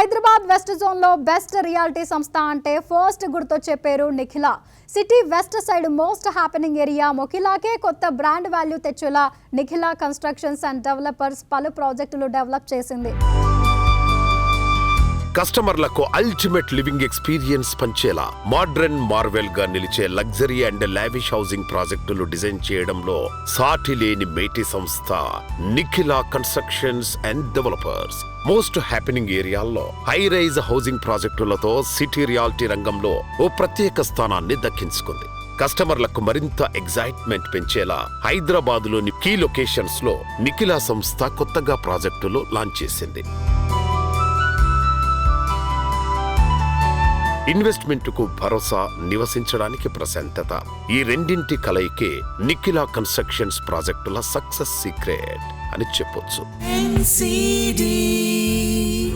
Hyderabad west zone లో best reality సంస్థ అంటే ఫస్ట్ గుర్తొచ్చే పేరు Nikhila. City west side most happening area మొకిలాకే కొత్త బ్రాండ్ వాల్యూ తెచ్చేలా నిఖిలా కన్స్ట్రక్షన్స్ అండ్ డెవలపర్స్ పలు ప్రాజెక్టులు డెవలప్ చేసింది. కస్టమర్లకు అల్టిమేట్ లివింగ్ ఎక్స్పీరియన్స్ పంచేలా మోడ్రన్ మార్వెల్ గా నిలిచే లగ్జరీ అండ్ లావిష్ హౌసింగ్ ప్రాజెక్టులు డిజైన్ చేయడంలో సాటి లేని మేటి సంస్థ Nikhila constructions and developers. Most happening ఏరియాల్లో హై రైజ్ హౌసింగ్ ప్రాజెక్టులతో సిటీ రియాలిటీ రంగంలో ఓ ప్రత్యేక స్థానాన్ని దక్కించుకుంది. కస్టమర్లకు మరింత ఎగ్జైట్మెంట్ పెంచేలా హైదరాబాద్లోని కీ లొకేషన్స్ లో నిఖిలా సంస్థ కొత్తగా ప్రాజెక్టులు లాంచ్ చేసింది. ఇన్వెస్ట్మెంట్కు భరోసా, నివసించడానికి ప్రశాంతత, ఈ రెండింటి కలయికే నిఖిలా కన్స్ట్రక్షన్స్ ప్రాజెక్టుల సక్సెస్ సీక్రెట్ అని చెప్పొచ్చు.